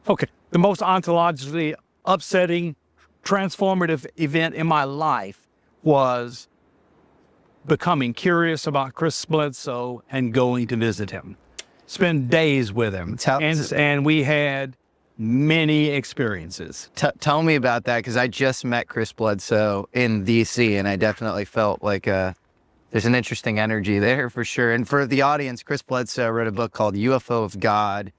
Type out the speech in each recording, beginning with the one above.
Okay, the most ontologically upsetting, transformative event in my life was becoming curious about Chris Bledsoe and going to visit him. Spend days with him. And we had many experiences. Tell me about that, because I just met Chris Bledsoe in D.C. and I definitely felt like there's an interesting energy there for sure. And for the audience, Chris Bledsoe wrote a book called UFO of God.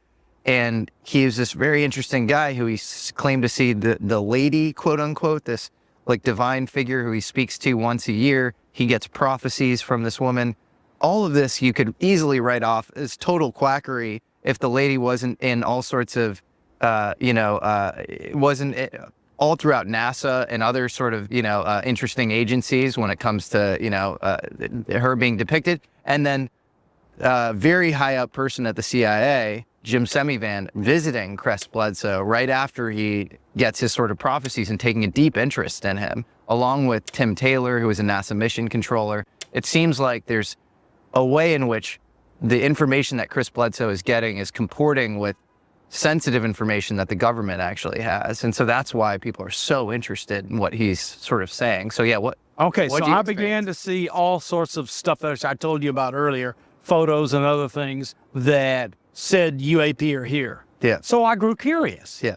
And he was this very interesting guy who he claimed to see the lady, quote unquote, this like divine figure who he speaks to once a year. He gets prophecies from this woman. All of this you could easily write off as total quackery if the lady wasn't in all sorts of, wasn't all throughout NASA and other sort of, interesting agencies when it comes to, her being depicted. And then very high up person at the CIA, Jim Semivan, visiting Chris Bledsoe right after he gets his sort of prophecies and taking a deep interest in him, along with Tim Taylor, who is a NASA mission controller. It seems like there's a way in which the information that Chris Bledsoe is getting is comporting with sensitive information that the government actually has. And so that's why people are so interested in what he's sort of saying. So yeah, Okay, so I began to see all sorts of stuff that I told you about earlier, photos and other things that said UAP are here. Yeah. So I grew curious. Yeah.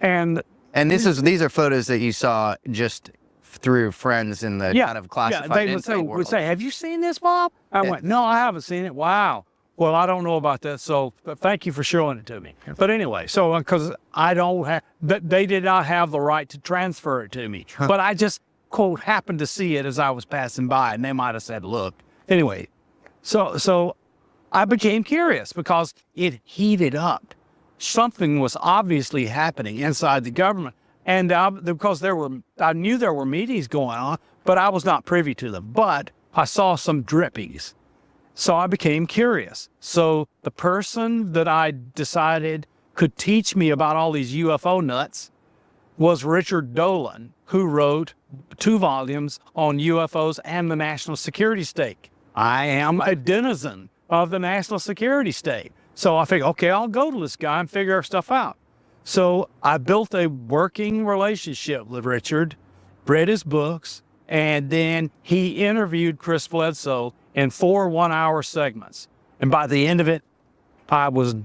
And these are photos that you saw just through friends in the kind of classified they would say, have you seen this, Bob? I went, no, I haven't seen it. Wow. Well, I don't know about that, so thank you for showing it to me. But anyway, so because I don't have, they did not have the right to transfer it to me. But I just, quote, happened to see it as I was passing by, and they might have said, look. Anyway, so I became curious because it heated up. Something was obviously happening inside the government. And because I knew there were meetings going on, but I was not privy to them. But I saw some drippings. So I became curious. So the person that I decided could teach me about all these UFO nuts was Richard Dolan, who wrote 2 volumes on UFOs and the national security state. I am a denizen of the national security state. So I figured, okay, I'll go to this guy and figure stuff out. So I built a working relationship with Richard, read his books, and then he interviewed Chris Bledsoe in 4 one-hour segments. And by the end of it, I was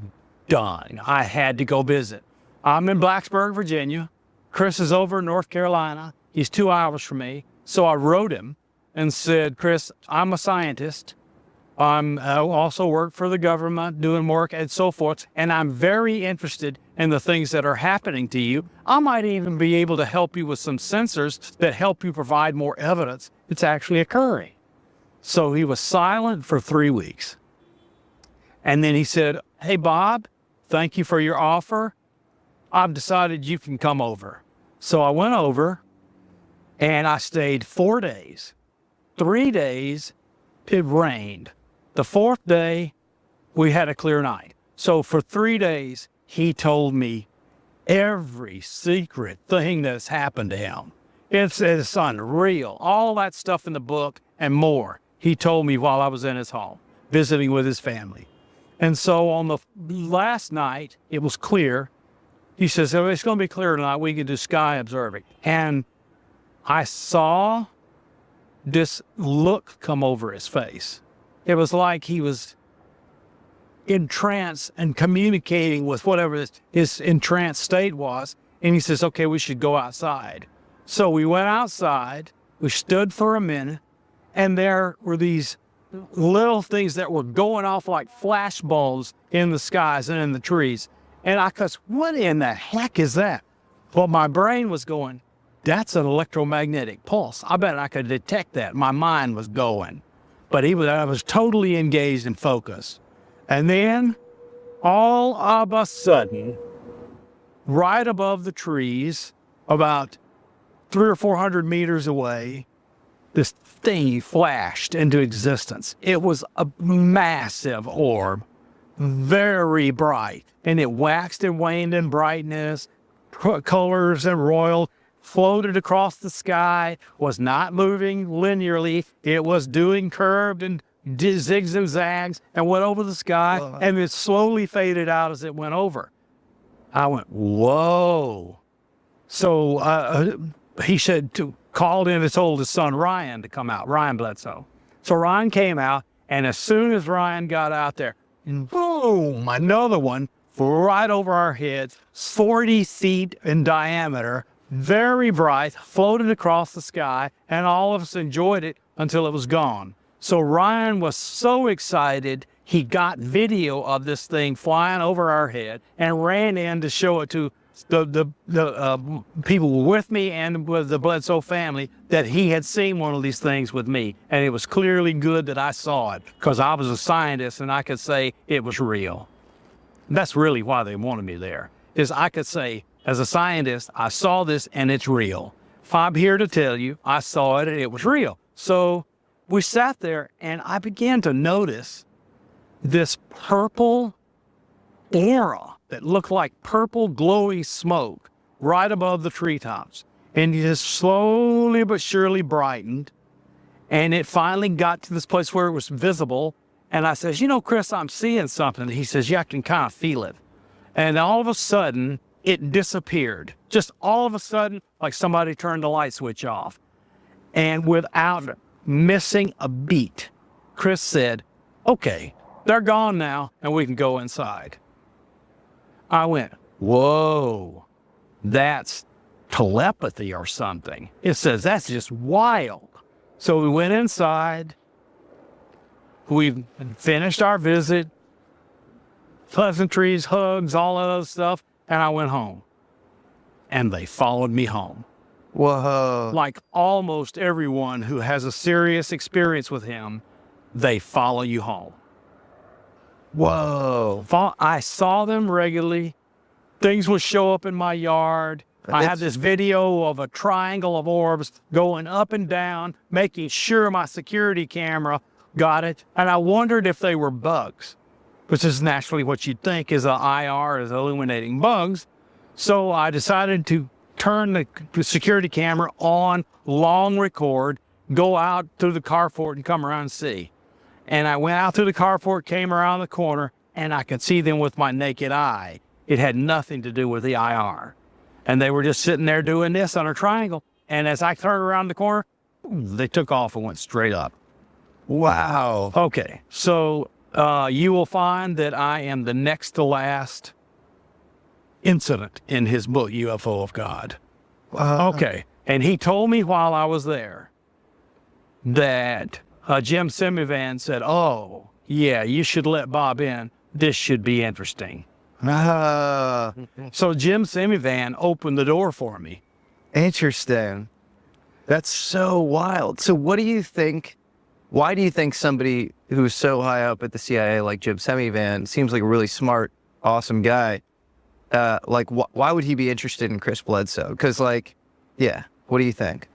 done. I had to go visit. I'm in Blacksburg, Virginia. Chris is over in North Carolina. He's 2 hours from me. So I wrote him and said, Chris, I'm a scientist. I also work for the government, doing work and so forth, and I'm very interested in the things that are happening to you. I might even be able to help you with some sensors that help you provide more evidence it's actually occurring. So he was silent for 3 weeks. And then he said, hey, Bob, thank you for your offer. I've decided you can come over. So I went over and I stayed 4 days. 3 days, it rained. The 4th day, we had a clear night. So for 3 days, he told me every secret thing that's happened to him. It's unreal. All that stuff in the book and more, he told me while I was in his home, visiting with his family. And so on the last night, it was clear. He says, oh, it's going to be clear tonight. We can do sky observing. And I saw this look come over his face. It was like he was in trance and communicating with whatever his entranced state was. And he says, okay, we should go outside. So we went outside, we stood for a minute, and there were these little things that were going off like flashbulbs in the skies and in the trees. And I goes, what in the heck is that? Well, my brain was going, that's an electromagnetic pulse. I bet I could detect that. My mind was going. But I was totally engaged and focused. And then, all of a sudden, right above the trees, about 300 or 400 meters away, this thing flashed into existence. It was a massive orb, very bright, and it waxed and waned in brightness, colors and royal, floated across the sky, was not moving linearly. It was doing curved and zigs and zags and went over the sky, and it slowly faded out as it went over. I went, whoa. So he said called in and told his son Ryan to come out, Ryan Bledsoe. So Ryan came out, and as soon as Ryan got out there, boom, another one right over our heads, 40 feet in diameter, very bright, floated across the sky, and all of us enjoyed it until it was gone. So Ryan was so excited, he got video of this thing flying over our head and ran in to show it to the people with me and with the Bledsoe family that he had seen one of these things with me. And it was clearly good that I saw it because I was a scientist and I could say it was real. That's really why they wanted me there, is I could say, as a scientist, I saw this and it's real. If I'm here to tell you, I saw it and it was real. So we sat there and I began to notice this purple aura that looked like purple glowy smoke right above the treetops. And it just slowly but surely brightened. And it finally got to this place where it was visible. And I says, you know, Chris, I'm seeing something. He says, yeah, I can kind of feel it. And all of a sudden, it disappeared. Just all of a sudden, like somebody turned the light switch off. And without missing a beat, Chris said, okay, they're gone now, and we can go inside. I went, whoa, that's telepathy or something. It says, that's just wild. So we went inside. We finished our visit, pleasantries, hugs, all of that stuff, and I went home. And they followed me home. Whoa. Like almost everyone who has a serious experience with him, they follow you home. Whoa. I saw them regularly. Things would show up in my yard. I had this video of a triangle of orbs going up and down, making sure my security camera got it. And I wondered if they were bugs, which is naturally what you'd think is an IR is illuminating bugs. So I decided to turn the security camera on, long record, go out through the carport and come around and see. And I went out through the carport, came around the corner, and I could see them with my naked eye. It had nothing to do with the IR. And they were just sitting there doing this on a triangle. And as I turned around the corner, they took off and went straight up. Wow. Okay, so you will find that I am the next to last incident in his book, UFO of God. Okay, and he told me while I was there that Jim Semivan said, oh, yeah, you should let Bob in. This should be interesting. So Jim Semivan opened the door for me. Interesting. That's so wild. So what do you think, why do you think somebody who's so high up at the CIA like Jim Semivan, seems like a really smart, awesome guy, why would he be interested in Chris Bledsoe? Because, yeah, what do you think?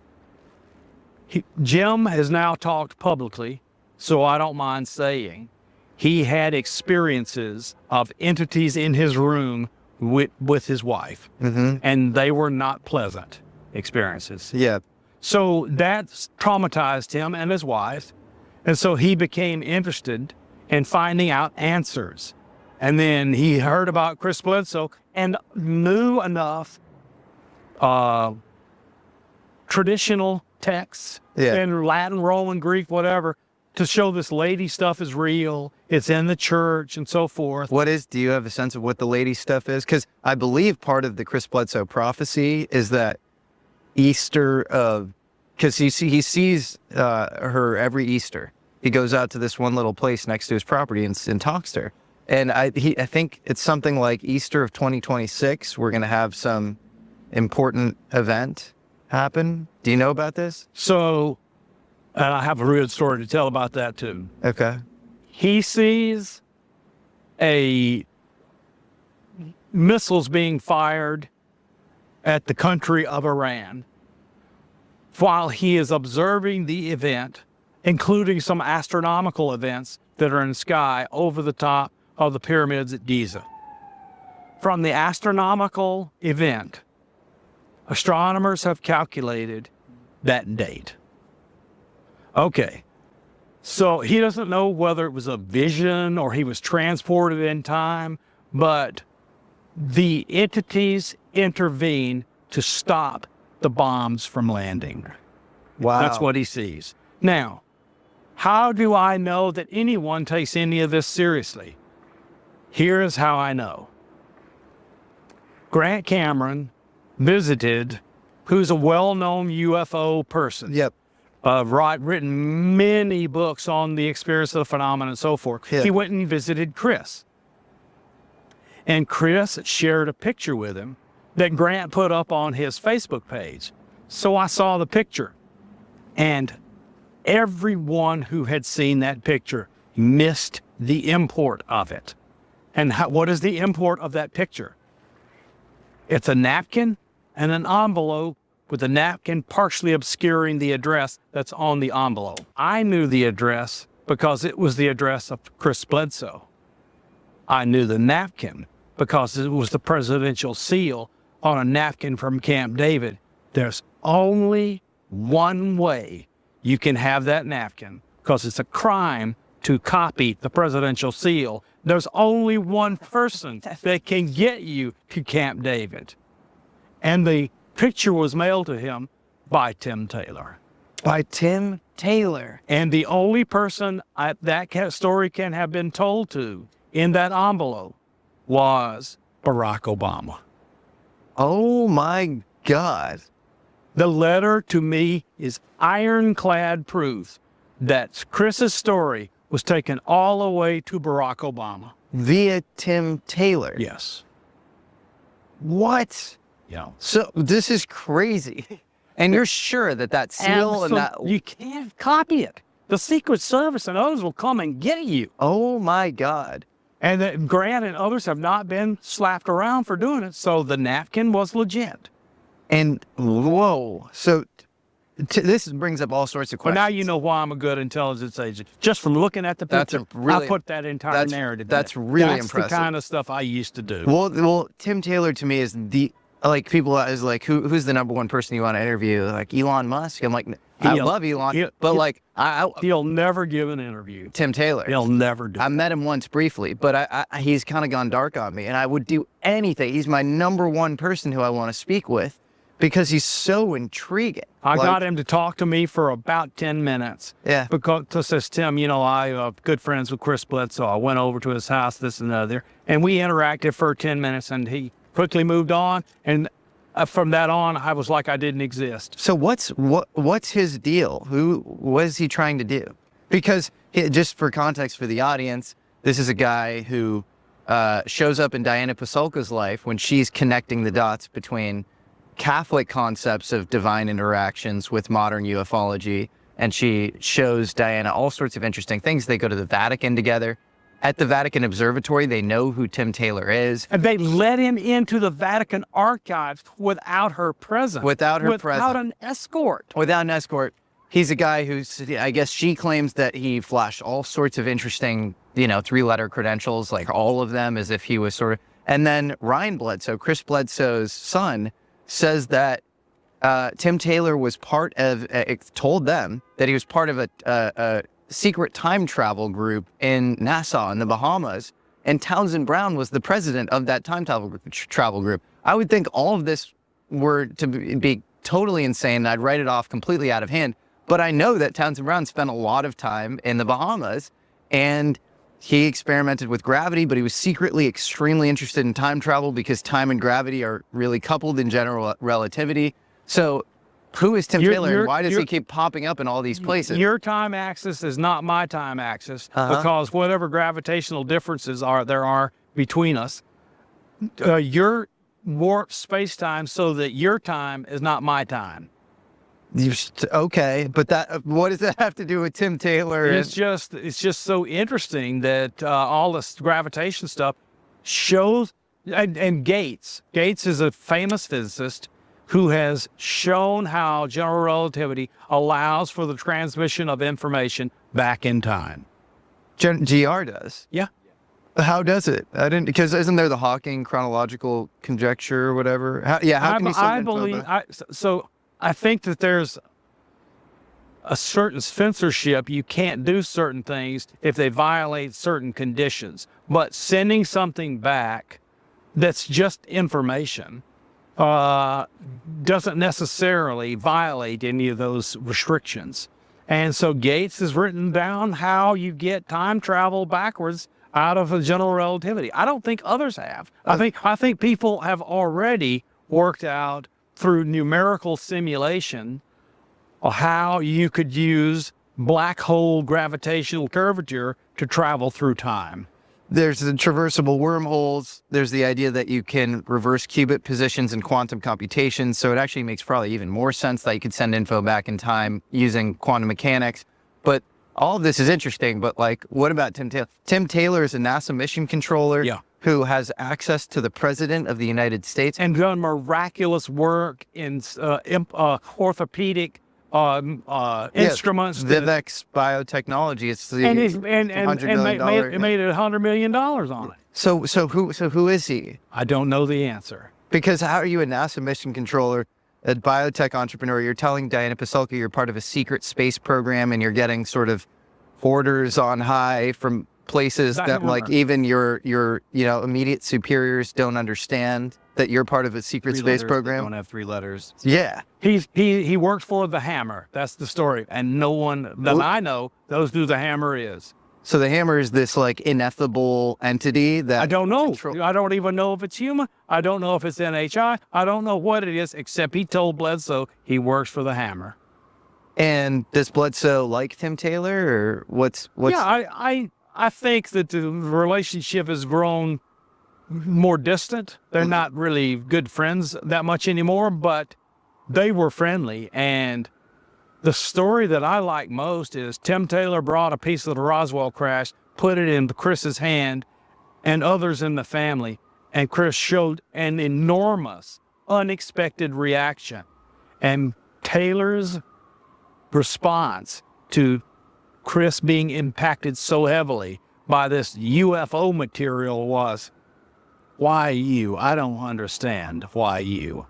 Jim has now talked publicly, so I don't mind saying he had experiences of entities in his room with his wife, and they were not pleasant experiences. Yeah. So that traumatized him and his wife, and so he became interested in finding out answers. And then he heard about Chris Bledsoe and knew enough traditional texts in Latin, Roman, Greek, whatever, to show this lady stuff is real. It's in the church and so forth. Do you have a sense of what the lady stuff is? Because I believe part of the Chris Bledsoe prophecy is that because he sees her every Easter. He goes out to this one little place next to his property and talks to her. And I think it's something like Easter of 2026, we're going to have some important event happen. Do you know about this? So, and I have a real story to tell about that too. Okay. He sees missiles being fired at the country of Iran while he is observing the event, including some astronomical events that are in the sky over the top of the pyramids at Giza. From the astronomical event, astronomers have calculated that date. Okay, so he doesn't know whether it was a vision or he was transported in time, but the entities intervene to stop the bombs from landing. Wow. That's what he sees. Now, how do I know that anyone takes any of this seriously? Here's how I know. Grant Cameron visited, who's a well-known UFO person. Yep. Written many books on the experience of the phenomenon and so forth. Yeah. He went and visited Chris. And Chris shared a picture with him that Grant put up on his Facebook page. So I saw the picture. And everyone who had seen that picture missed the import of it. And what is the import of that picture? It's a napkin and an envelope with the napkin partially obscuring the address that's on the envelope. I knew the address because it was the address of Chris Bledsoe. I knew the napkin because it was the presidential seal on a napkin from Camp David. There's only one way you can have that napkin, because it's a crime to copy the presidential seal. There's only one person that can get you to Camp David. And the picture was mailed to him by Tim Taylor. By Tim Taylor. And the only person that story can have been told to in that envelope was Barack Obama. Oh my God. The letter to me is ironclad proof that Chris's story was taken all the way to Barack Obama. Via Tim Taylor. Yes. What? Yeah. So this is crazy. And you're sure that seal and that... You can't copy it. The Secret Service and others will come and get you. Oh my God. And that Grant and others have not been slapped around for doing it, so the napkin was legit. And whoa, so this brings up all sorts of questions. Well, now you know why I'm a good intelligence agent. Just from looking at the picture, I put that entire narrative. That's really impressive. That's the kind of stuff I used to do. Well, Tim Taylor to me is people is like, who's the number one person you want to interview? Like Elon Musk? I'm like, I love Elon, but he'll never give an interview. Tim Taylor. He'll never do. I met him once briefly, but he's kind of gone dark on me, and I would do anything. He's my number one person who I want to speak with, because he's so intriguing. I got him to talk to me for about 10 minutes. Yeah. Because says, Tim, I'm good friends with Chris Bledsoe. I went over to his house, this and the other, and we interacted for 10 minutes, and he quickly moved on. And from that on, I was like I didn't exist. So what's his deal? What is he trying to do? Because just for context for the audience, this is a guy who shows up in Diana Pasulka's life when she's connecting the dots between Catholic concepts of divine interactions with modern ufology, and she shows Diana all sorts of interesting things. They go to the Vatican together. At the Vatican Observatory, they know who Tim Taylor is. And they let him into the Vatican archives without her presence. Without an escort. Without an escort. He's a guy who's, I guess she claims that he flashed all sorts of interesting, 3-letter credentials, like all of them, as if he was sort of... And then Ryan Bledsoe, Chris Bledsoe's son, says that Tim Taylor was told them that he was part of a secret time travel group in Nassau in the Bahamas, and Townsend Brown was the president of that time travel group. I would think all of this were to be totally insane, and I'd write it off completely out of hand, but I know that Townsend Brown spent a lot of time in the Bahamas, and he experimented with gravity, but he was secretly extremely interested in time travel because time and gravity are really coupled in general relativity. So who is Tim Taylor, and why does he keep popping up in all these places? Your time axis is not my time axis, because whatever gravitational differences there are between us, you're warped space-time so that your time is not my time. Okay, but what does that have to do with Tim Taylor? It's just so interesting that all this gravitation stuff shows, and Gates is a famous physicist who has shown how general relativity allows for the transmission of information back in time. GR does? Yeah. How does it? Because isn't there the Hawking chronological conjecture or whatever? How can you I think that there's a certain censorship. You can't do certain things if they violate certain conditions. But sending something back that's just information doesn't necessarily violate any of those restrictions. And so Gates has written down how you get time travel backwards out of a general relativity. I don't think others have. I think people have already worked out through numerical simulation how you could use black hole gravitational curvature to travel through time. There's the traversable wormholes. There's the idea that you can reverse qubit positions in quantum computations. So it actually makes probably even more sense that you could send info back in time using quantum mechanics. But all of this is interesting. But like, what about Tim Taylor? Tim Taylor is a NASA mission controller who has access to the president of the United States. And done miraculous work in orthopedic instruments. Vivek's biotechnology. It's the made it $100 million on it. So who is he? I don't know the answer. Because how are you a NASA mission controller, a biotech entrepreneur? You're telling Diana Pasulka you're part of a secret space program and you're getting sort of orders on high from places that like even your immediate superiors don't understand that you're part of a secret space program. Don't have 3 letters. Yeah. He worked for the Hammer. That's the story. And no one that I know knows who the Hammer is. So the Hammer is this like ineffable entity that I don't know. I don't even know if it's human. I don't know if it's NHI. I don't know what it is, except he told Bledsoe he works for the Hammer. And does Bledsoe like Tim Taylor, or what's? Yeah, I think that the relationship has grown more distant. They're not really good friends that much anymore, but they were friendly. And the story that I like most is Tim Taylor brought a piece of the Roswell crash, put it in Chris's hand and others in the family, and Chris showed an enormous, unexpected reaction. And Taylor's response to Chris being impacted so heavily by this UFO material was, "Why you? I don't understand. Why you?"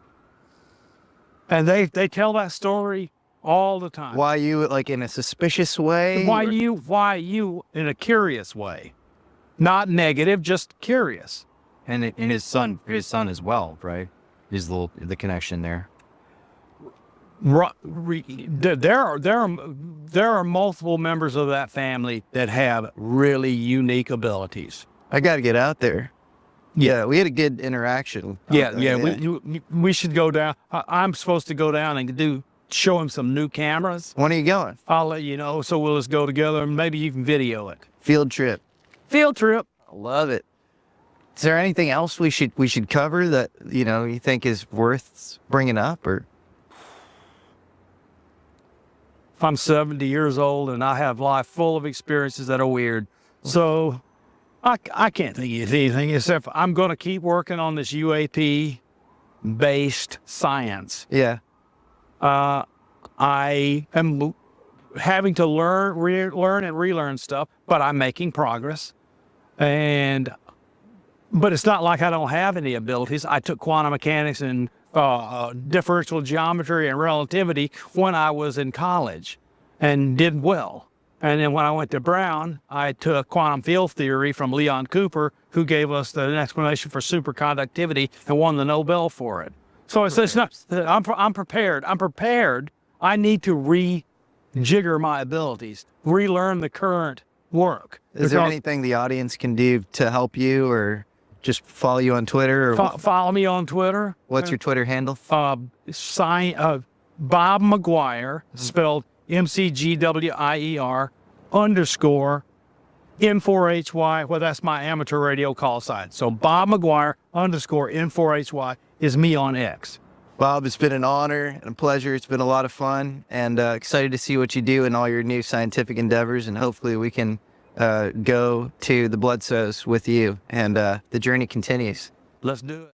And they tell that story all the time. Why you, like in a suspicious way? Why you in a curious way. Not negative, just curious. And his son as well, right? Is the connection there. There are multiple members of that family that have really unique abilities. I got to get out there. Yeah, we had a good interaction. We should go down. I'm supposed to go down and show him some new cameras. When are you going? I'll let you know. So we'll just go together and maybe you can video it. Field trip. Field trip. I love it. Is there anything else we should cover that you think is worth bringing up, or? I'm 70 years old and I have life full of experiences that are weird. So I can't think of anything except I'm going to keep working on this UAP-based science. Yeah. I am having to learn and relearn stuff, but I'm making progress. But it's not like I don't have any abilities. I took quantum mechanics and differential geometry and relativity when I was in college and did well. And then when I went to Brown, I took quantum field theory from Leon Cooper, who gave us an explanation for superconductivity and won the Nobel for it. So it's not, I'm prepared. I need to rejigger my abilities, relearn the current work. Is there anything the audience can do to help you, or just follow you on Twitter? Or follow me on Twitter. What's your Twitter handle? Bob McGwier, spelled McGwier _ N4HY. Well, that's my amateur radio call sign. So Bob McGwier _ N4HY is me on X. Bob, it's been an honor and a pleasure. It's been a lot of fun, and excited to see what you do in all your new scientific endeavors, and hopefully we can go to the Bledsoes with you, and the journey continues. Let's do it.